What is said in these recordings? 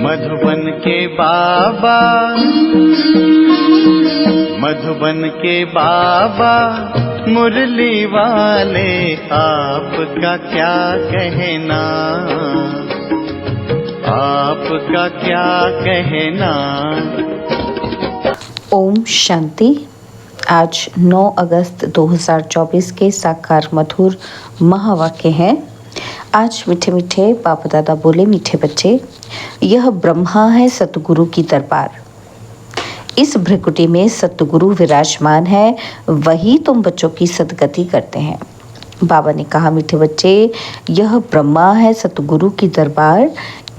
मधुबन के बाबा, मधुबन के बाबा मुरली वाले, आपका क्या कहना, आपका क्या कहना। ओम शांति। आज 9 अगस्त 2024 के साकार मधुर महावाक्य हैं। आज मीठे मीठे बाप दादा बोले, मीठे बच्चे, यह ब्रह्मा है सतगुरु की दरबार। इस भ्रिकुटी में सतगुरु विराजमान है, वही तुम बच्चों की सदगति करते हैं। बाबा ने कहा, मीठे बच्चे, यह ब्रह्मा है सतगुरु की दरबार।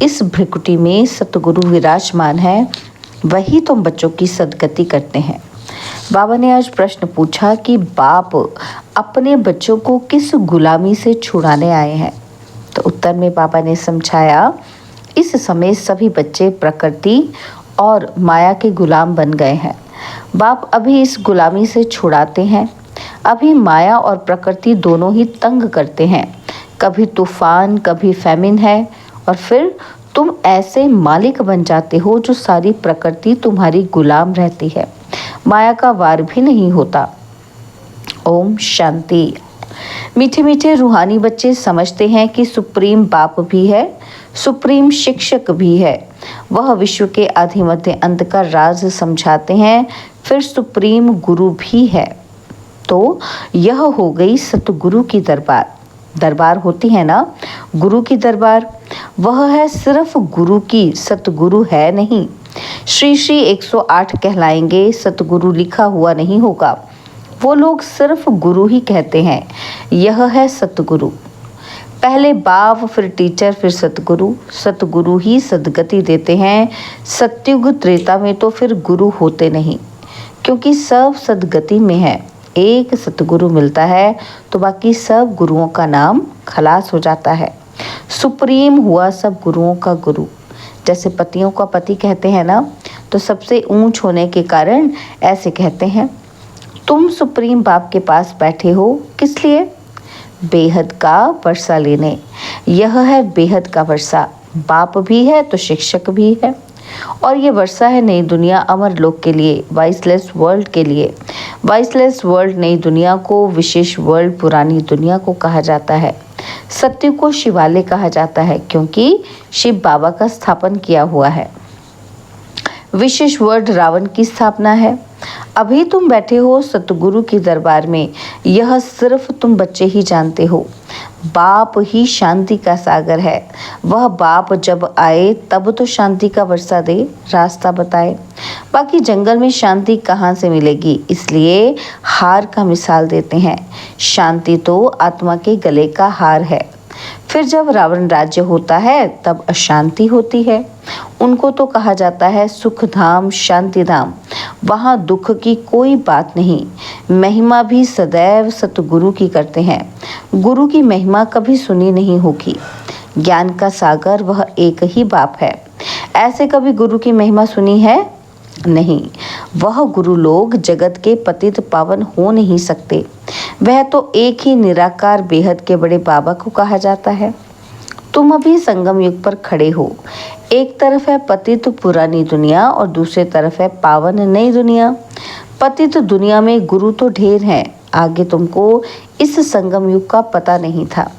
इस भ्रिकुटी में सतगुरु विराजमान है, वही तुम बच्चों की सदगति करते हैं। बाबा ने आज प्रश्न पूछा कि बाप अपने बच्चों को किस गुलामी से छुड़ाने आए हैं। तो उत्तर में बाबा ने समझाया, इस समय सभी बच्चे प्रकृति और माया के गुलाम बन गए हैं। बाप अभी इस गुलामी से छुड़ाते हैं। अभी माया और प्रकृति दोनों ही तंग करते हैं। कभी तूफान, कभी फैमिन है, और फिर तुम ऐसे मालिक बन जाते हो जो सारी प्रकृति तुम्हारी गुलाम रहती है। माया का वार भी नहीं होता। ओम शांति। मीठे मीठे रूहानी बच्चे समझते हैं कि सुप्रीम बाप भी है, सुप्रीम शिक्षक भी है। वह विश्व के आदि मध्य अंत का राज समझाते हैं। फिर सुप्रीम गुरु भी है। तो यह हो गई सतगुरु की दरबार। दरबार होती है ना, गुरु की दरबार, वह है सिर्फ गुरु की, सतगुरु है नहीं। श्री श्री 108 कहलाएंगे, सतगुरु लिखा हुआ नहीं होगा। वो लोग सिर्फ गुरु ही कहते हैं। यह है सतगुरु। पहले बाप, फिर टीचर, फिर सतगुरु। सतगुरु ही सदगति देते हैं। सतयुग त्रेता में तो फिर गुरु होते नहीं, क्योंकि सब सदगति में है। एक सतगुरु मिलता है तो बाकी सब गुरुओं का नाम खलास हो जाता है। सुप्रीम हुआ सब गुरुओं का गुरु। जैसे पतियों का पति कहते हैं ना, तो सबसे ऊंच होने के कारण ऐसे कहते हैं। तुम सुप्रीम बाप के पास बैठे हो किस लिए? बेहद का वर्षा लेने। यह है बेहद का वर्षा। बाप भी है तो शिक्षक भी है, और ये वर्षा है नई दुनिया अमर लोक के लिए, वाइसलेस वर्ल्ड के लिए। वाइसलेस वर्ल्ड नई दुनिया को, विशेष वर्ल्ड पुरानी दुनिया को कहा जाता है। सत्य को शिवालय कहा जाता है, क्योंकि शिव बाबा का स्थापन किया हुआ है। विशेष वर्ल्ड रावण की स्थापना है। अभी तुम बैठे हो सतगुरु की दरबार में। यह सिर्फ तुम बच्चे ही जानते हो। बाप ही शांति का सागर है। वह बाप जब आए तब तो शांति का वर्षा दे, रास्ता बताए। बाकी जंगल में शांति कहाँ से मिलेगी, इसलिए हार का मिसाल देते हैं। शांति तो आत्मा के गले का हार है। फिर जब रावण राज्य होता है तब अशांति होती है। उनको तो कहा जाता है सुख धाम, शांति धाम। वहाँ दुख की कोई बात नहीं। महिमा भी सदैव सतगुरु की करते हैं। गुरु की महिमा कभी सुनी नहीं होगी। ज्ञान का सागर वह एक ही बाप है। ऐसे कभी गुरु की महिमा सुनी है? नहीं। वह गुरु लोग जगत के पतित पावन हो नहीं सकते। वह तो एक ही निराकार बेहद के बड़े बाबा को कहा जाता है। तुम अभी संगम युग पर खड़े हो। एक तरफ है पतित पुरानी दुनिया और दूसरी तरफ है पावन नई दुनिया। पतित दुनिया में गुरु तो ढेर हैं। आगे तुमको इस संगम युग का पता नहीं था।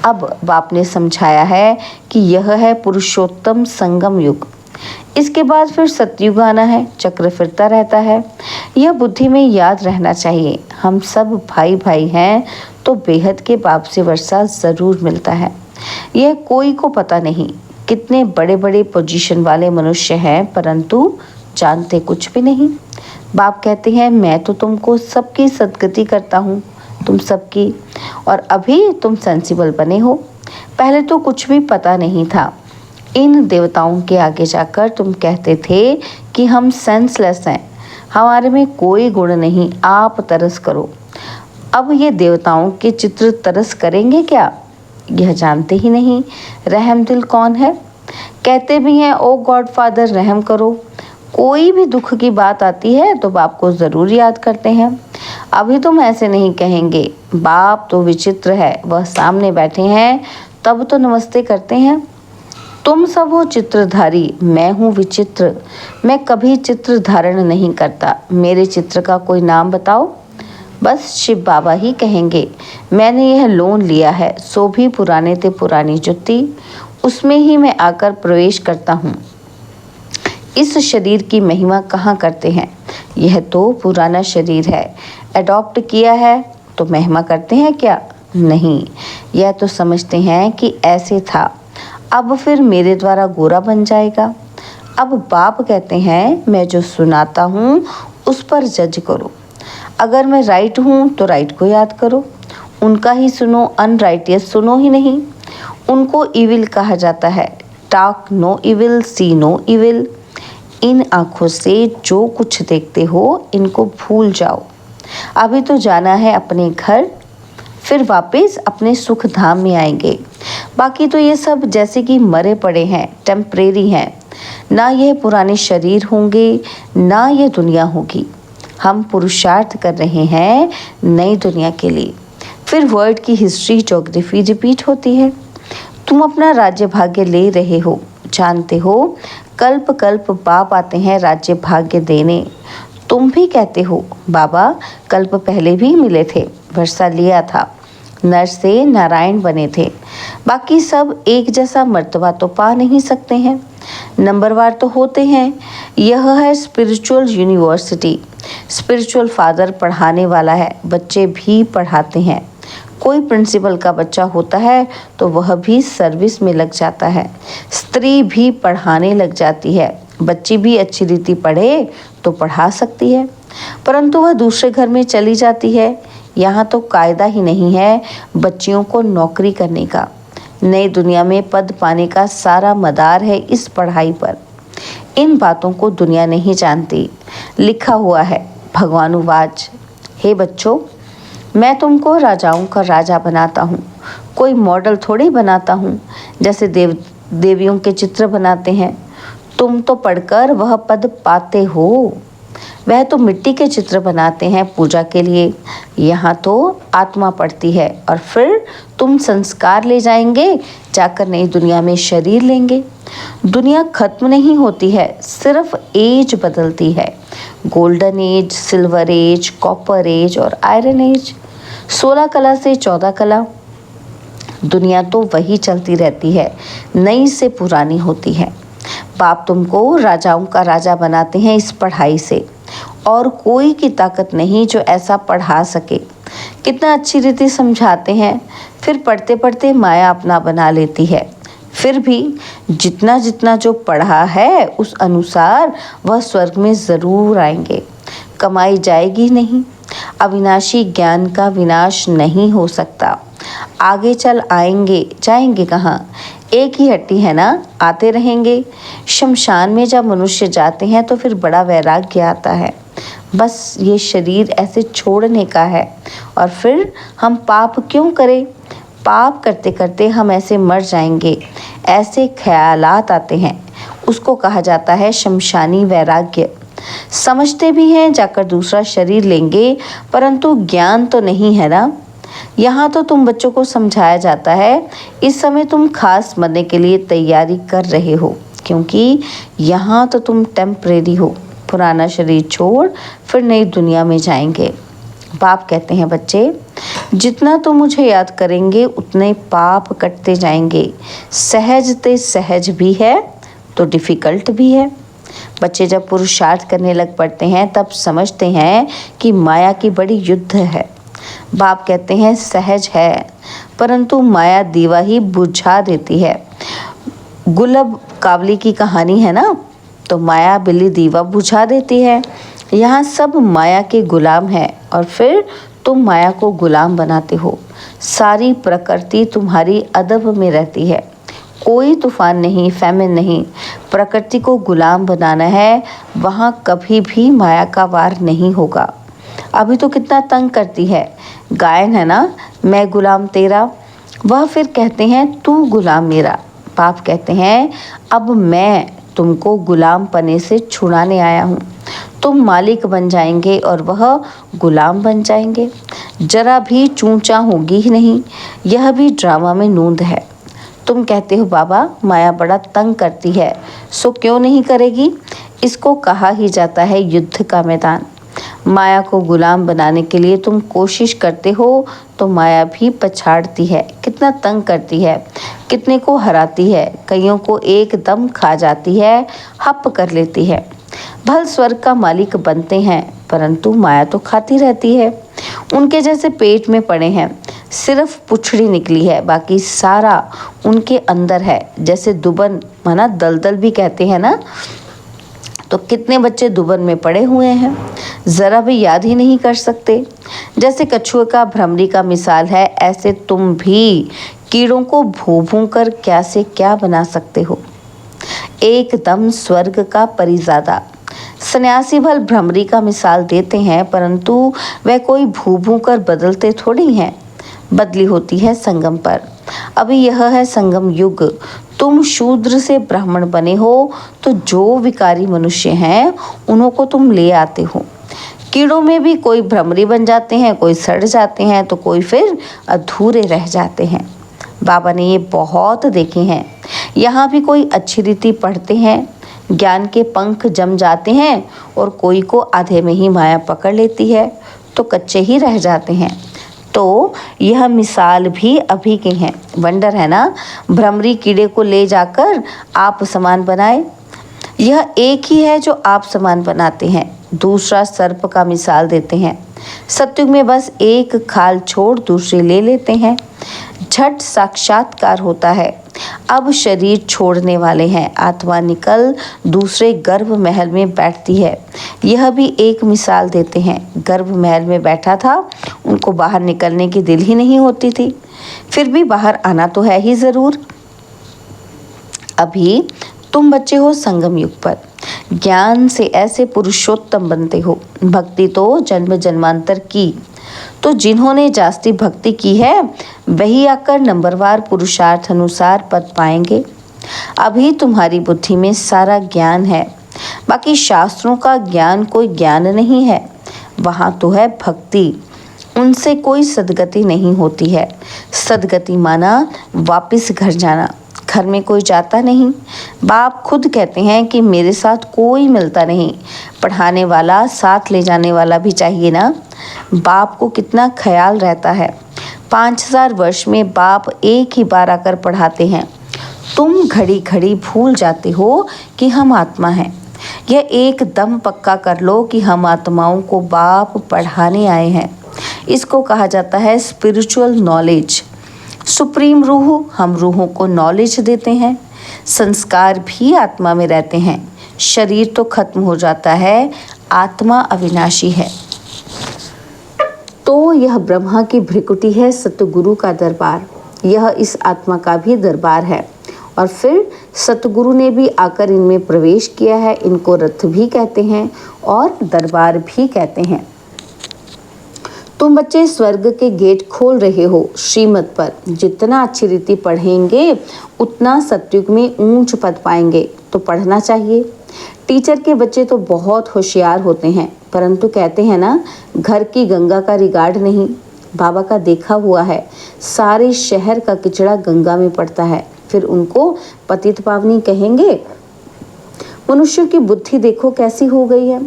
अब बाप ने समझाया है कि यह है पुरुषोत्तम संगम युग। इसके बाद फिर सतयुग आना है। चक्र फिरता रहता है। यह बुद्धि में याद रहना चाहिए। हम सब भाई भाई हैं, तो बेहद के बाप से वर्षा जरूर मिलता है। यह कोई को पता नहीं। कितने बड़े बड़े पोजीशन वाले मनुष्य हैं, परंतु जानते कुछ भी नहीं। बाप कहते हैं, मैं तो तुमको सबकी सदगति करता हूँ, तुम सबकी, और अभी तुम सेंसिबल बने हो। पहले तो कुछ भी पता नहीं था। इन देवताओं के आगे जाकर तुम कहते थे कि हम सेंसलेस हैं, हमारे में कोई गुण नहीं, आप तरस करो। अब ये देवताओं के चित्र तरस करेंगे क्या? यह जानते ही नहीं। रहम दिल कौन है? कहते भी हैं, ओ गॉड फादर रहम करो। कोई भी दुख की बात आती है तो बाप को ज़रूर याद करते हैं। अभी तुम ऐसे नहीं कहेंगे। बाप तो विचित्र है, वह सामने बैठे हैं तब तो नमस्ते करते हैं। तुम सब हो चित्रधारी, मैं हूँ विचित्र, मैं कभी चित्र धारण नहीं करता, मेरे चित्र का कोई नाम बताओ। बस शिव बाबा ही कहेंगे, मैंने यह लोन लिया है, सो भी पुराने ते पुरानी जुत्ती, उसमें ही मैं आकर प्रवेश करता हूँ। इस शरीर की महिमा कहाँ करते हैं, यह तो पुराना शरीर है, अडॉप्ट किया है तो महिमा करते हैं क्या? नहीं, यह तो समझते हैं कि ऐसे था, अब फिर मेरे द्वारा गोरा बन जाएगा। अब बाप कहते हैं, मैं जो सुनाता हूँ उस पर जज करो, अगर मैं राइट हूँ तो राइट को याद करो, उनका ही सुनो, अनराइटियस सुनो ही नहीं। उनको इविल कहा जाता है, टॉक नो इविल, सी नो इविल। इन आँखों से जो कुछ देखते हो इनको भूल जाओ। अभी तो जाना है अपने घर, फिर वापस अपने सुख धाम में आएंगे। बाकी तो ये सब जैसे कि मरे पड़े हैं, टेम्परेरी हैं, ना यह पुराने शरीर होंगे ना ये दुनिया होगी। हम पुरुषार्थ कर रहे हैं नई दुनिया के लिए। फिर वर्ल्ड की हिस्ट्री, ज्योग्राफी रिपीट होती है। तुम अपना राज्य भाग्य ले रहे हो, जानते हो कल्प कल्प बाप आते हैं राज्य भाग्य देने। तुम भी कहते हो बाबा कल्प पहले भी मिले थे, वर्षा लिया था, नर से नारायण बने थे। बाकी सब एक जैसा मर्तबा तो पा नहीं सकते हैं, नंबरवार तो होते हैं। यह है स्पिरिचुअल यूनिवर्सिटी, स्पिरिचुअल फादर पढ़ाने वाला है, बच्चे भी पढ़ाते हैं। कोई प्रिंसिपल का बच्चा होता है तो वह भी सर्विस में लग जाता है, स्त्री भी पढ़ाने लग जाती है, बच्ची भी अच्छी रीति पढ़े तो पढ़ा सकती है, परंतु वह दूसरे घर में चली जाती है। यहाँ तो कायदा ही नहीं है बच्चियों को नौकरी करने का। नई दुनिया में पद पाने का सारा मदार है इस पढ़ाई पर। इन बातों को दुनिया नहीं जानती। लिखा हुआ है भगवानुवाच, हे बच्चों, मैं तुमको राजाओं का राजा बनाता हूँ, कोई मॉडल थोड़ी बनाता हूँ जैसे देवियों के चित्र बनाते हैं। तुम तो पढ़कर वह पद पाते हो, वह तो मिट्टी के चित्र बनाते हैं पूजा के लिए। यहाँ तो आत्मा पढ़ती है और फिर तुम संस्कार ले जाएंगे, जाकर नई दुनिया में शरीर लेंगे। दुनिया खत्म नहीं होती है, सिर्फ एज बदलती है। Golden age, silver age, copper age और आयरन एज, 16 कला से 14 कला। दुनिया तो वही चलती रहती है, नई से पुरानी होती है। बाप तुमको राजाओं का राजा बनाते हैं इस पढ़ाई से, और कोई की ताकत नहीं जो ऐसा पढ़ा सके। कितना अच्छी रीति समझाते हैं, फिर पढ़ते पढ़ते माया अपना बना लेती है। फिर भी जितना जितना जो पढ़ा है उस अनुसार वह स्वर्ग में ज़रूर आएंगे, कमाई जाएगी नहीं। अविनाशी ज्ञान का विनाश नहीं हो सकता। आगे चल आएंगे, जाएंगे कहाँ? एक ही हट्टी है ना, आते रहेंगे। शमशान में जब मनुष्य जाते हैं तो फिर बड़ा वैराग्य आता है, बस ये शरीर ऐसे छोड़ने का है। और फिर हम पाप क्यों करें? पाप करते करते हम ऐसे मर जाएंगे, ऐसे ख्यालात आते हैं। उसको कहा जाता है शमशानी वैराग्य। समझते भी हैं जाकर दूसरा शरीर लेंगे, परंतु ज्ञान तो नहीं है ना। यहाँ तो तुम बच्चों को समझाया जाता है, इस समय तुम खास मरने के लिए तैयारी कर रहे हो, क्योंकि यहाँ तो तुम टेम्परेरी हो, पुराना शरीर छोड़ फिर नई दुनिया में जाएंगे। बाप कहते हैं बच्चे, जितना तुम मुझे याद करेंगे उतने पाप कटते जाएंगे। सहज ते सहज भी है तो डिफ़िकल्ट भी है। बच्चे जब पुरुषार्थ करने लग पड़ते हैं तब समझते हैं कि माया की बड़ी युद्ध है। बाप कहते हैं सहज है, परंतु माया दीवा ही बुझा देती है। गुलब काबली की कहानी है ना, तो माया बिल्ली दीवा बुझा देती है। यहाँ सब माया के गुलाम हैं और फिर तुम माया को गुलाम बनाते हो। सारी प्रकृति तुम्हारी अदब में रहती है, कोई तूफान नहीं, फैमिन नहीं। प्रकृति को गुलाम बनाना है, वहाँ कभी भी माया का वार नहीं होगा। अभी तो कितना तंग करती है। गायन है ना, मैं गुलाम तेरा, वह फिर कहते हैं तू गुलाम मेरा। बाप कहते हैं अब मैं तुमको गुलाम पने से छुड़ाने आया हूँ। तुम मालिक बन जाएंगे और वह गुलाम बन जाएंगे। जरा भी चूंचा होगी ही नहीं। यह भी ड्रामा में नूंद है। तुम कहते हो बाबा माया बड़ा तंग करती है, सो क्यों नहीं करेगी। इसको कहा ही जाता है युद्ध का मैदान। माया को गुलाम बनाने के लिए तुम कोशिश करते हो तो माया भी पछाड़ती है, कितना तंग करती है, कितने को हराती है, कईयों को एकदम खा जाती है, हप कर लेती है। भल स्वर्ग का मालिक बनते हैं परंतु माया तो खाती रहती है। उनके जैसे पेट में पड़े हैं, सिर्फ पुछड़ी निकली है, बाकी सारा उनके अंदर है। जैसे दुबन माना दलदल भी कहते हैं ना, तो कितने बच्चे दुबन में पड़े हुए हैं, ज़रा भी याद ही नहीं कर सकते। जैसे कछुए का भ्रमरी का मिसाल है, ऐसे तुम भी कीड़ों को भू भू कर क्या से क्या बना सकते हो। एकदम स्वर्ग का परिज़ादा। सन्यासी भल भ्रमरी का मिसाल देते हैं परंतु वह कोई भू भू कर बदलते थोड़ी हैं, बदली होती है संगम पर। अभी यह है संगम युग। तुम शूद्र से ब्राह्मण बने हो तो जो विकारी मनुष्य हैं उन्हों को तुम ले आते हो। कीड़ों में भी कोई भ्रमरी बन जाते हैं, कोई सड़ जाते हैं तो कोई फिर अधूरे रह जाते हैं। बाबा ने ये बहुत देखे हैं। यहाँ भी कोई अच्छी रीति पढ़ते हैं, ज्ञान के पंख जम जाते हैं और कोई को आधे में ही माया पकड़ लेती है तो कच्चे ही रह जाते हैं। तो यह मिसाल भी अभी की हैं। वंडर है ना, भ्रमरी कीड़े को ले जाकर आप समान बनाए। यह एक ही है जो आप समान बनाते हैं। दूसरा सर्प का मिसाल देते हैं। सत्युग में बस एक खाल छोड़ दूसरी ले लेते हैं, झट साक्षात्कार होता है। अब शरीर छोड़ने वाले हैं, आत्मा निकल दूसरे गर्भ महल में बैठती है। यह भी एक मिसाल देते हैं। गर्भ महल में बैठा था, उनको बाहर निकलने की दिल ही नहीं होती थी, फिर भी बाहर आना तो है ही ज़रूर। अभी तुम बच्चे हो संगम युग पर, ज्ञान से ऐसे पुरुषोत्तम बनते हो। भक्ति तो जन्म जन्मांतर की, तो जिन्होंने जास्ती भक्ति की है वही आकर नंबरवार पुरुषार्थ अनुसार पद पाएंगे। अभी तुम्हारी बुद्धि में सारा ज्ञान है, बाकी शास्त्रों का ज्ञान कोई ज्ञान नहीं है, वहाँ तो है भक्ति। उनसे कोई सदगति नहीं होती है। सदगति माना वापस घर जाना। घर में कोई जाता नहीं। बाप खुद कहते हैं कि मेरे साथ कोई मिलता नहीं, पढ़ाने वाला साथ ले जाने वाला भी चाहिए ना। बाप को कितना ख्याल रहता है। 5000 वर्ष में बाप एक ही बार आकर पढ़ाते हैं। तुम घड़ी घड़ी भूल जाते हो कि हम आत्मा हैं। यह एकदम पक्का कर लो कि हम आत्माओं को बाप पढ़ाने आए हैं। इसको कहा जाता है स्पिरिचुअल नॉलेज। सुप्रीम रूह हम रूहों को नॉलेज देते हैं। संस्कार भी आत्मा में रहते हैं। शरीर तो खत्म हो जाता है, आत्मा अविनाशी है। तो यह ब्रह्मा की भ्रिकुटी है, सतगुरु का दरबार। यह इस आत्मा का भी दरबार है। और फिर सतगुरु ने भी आकर इनमें प्रवेश किया है। इनको रथ भी कहते हैं और दरबार भी कहते हैं। तुम बच्चे स्वर्ग के गेट खोल रहे हो श्रीमत पर। जितना अच्छी रीति पढ़ेंगे उतना सतयुग में ऊंच पद पाएंगे, तो पढ़ना चाहिए। टीचर के बच्चे तो बहुत होशियार होते हैं, परंतु कहते हैं ना, घर की गंगा का रिगार्ड नहीं। बाबा का देखा हुआ है, सारे शहर का किचड़ा गंगा में पड़ता है, फिर उनको पतित पावनी कहेंगे। मनुष्य की बुद्धि देखो कैसी हो गई है।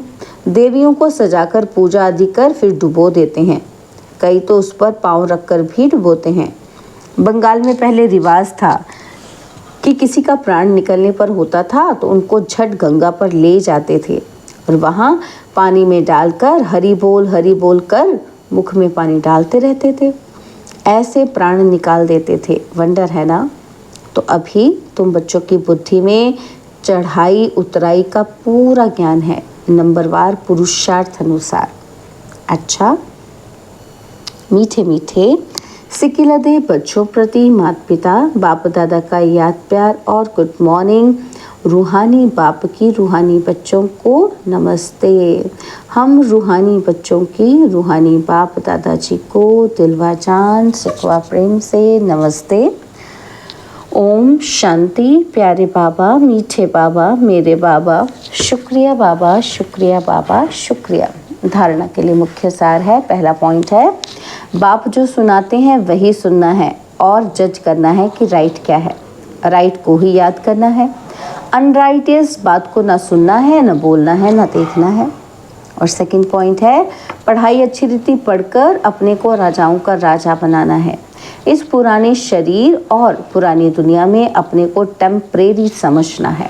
देवियों को सजाकर पूजा आदि कर फिर डुबो देते हैं। कई तो उस पर पांव रखकर भी डुबोते हैं। बंगाल में पहले रिवाज था कि किसी का प्राण निकलने पर होता था तो उनको झट गंगा पर ले जाते थे और वहाँ पानी में डालकर हरि बोल कर मुख में पानी डालते रहते थे। ऐसे प्राण निकाल देते थे। वंडर है ना। तो अभी तुम बच्चों की बुद्धि में चढ़ाई उतराई का पूरा ज्ञान है, नंबरवार पुरुषार्थ अनुसार। अच्छा, मीठे मीठे सिकिलदे बच्चों प्रति माता पिता बाप दादा का याद प्यार और गुड मॉर्निंग। रूहानी बाप की रूहानी बच्चों को नमस्ते। हम रूहानी बच्चों की रूहानी बाप दादाजी को दिलवा जान सुखवा प्रेम से नमस्ते। ओम शांति। प्यारे बाबा, मीठे बाबा, मेरे बाबा, शुक्रिया बाबा, शुक्रिया बाबा, शुक्रिया। धारणा के लिए मुख्य सार है। पहला पॉइंट है, बाप जो सुनाते हैं वही सुनना है और जज करना है कि राइट क्या है। राइट को ही याद करना है। अनराइटियस बात को ना सुनना है, ना बोलना है, ना देखना है। और सेकंड पॉइंट है पढ़ाई अच्छी रीति पढ़कर अपने को राजाओं का राजा बनाना है। इस पुराने शरीर और पुरानी दुनिया में अपने को टेम्परेरी समझना है।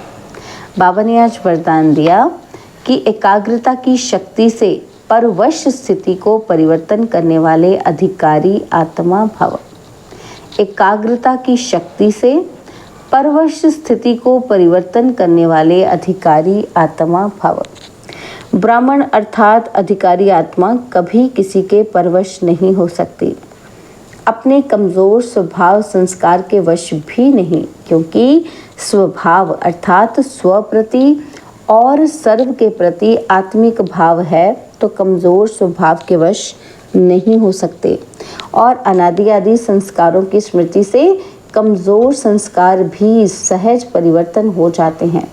बाबा ने आज वरदान दिया कि एकाग्रता की शक्ति से परवश स्थिति को परिवर्तन करने वाले अधिकारी आत्मा भव। एकाग्रता की शक्ति से परवश स्थिति को परिवर्तन करने वाले अधिकारी आत्मा भव। ब्राह्मण अर्थात अधिकारी आत्मा कभी किसी के परवश नहीं हो सकती, अपने कमज़ोर स्वभाव संस्कार के वश भी नहीं, क्योंकि स्वभाव अर्थात स्व प्रति और सर्व के प्रति आत्मिक भाव है तो कमज़ोर स्वभाव के वश नहीं हो सकते। और अनादि आदि संस्कारों की स्मृति से कमज़ोर संस्कार भी सहज परिवर्तन हो जाते हैं।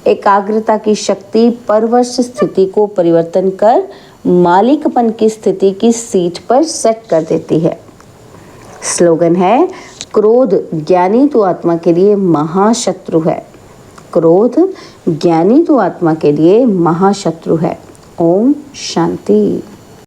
एकाग्रता की शक्ति परवश स्थिति को परिवर्तन कर मालिकपन की स्थिति की सीट पर सेट कर देती है। स्लोगन है क्रोध ज्ञानी तो आत्मा के लिए महाशत्रु है। क्रोध ज्ञानी तो आत्मा के लिए महाशत्रु है। ओम शांति।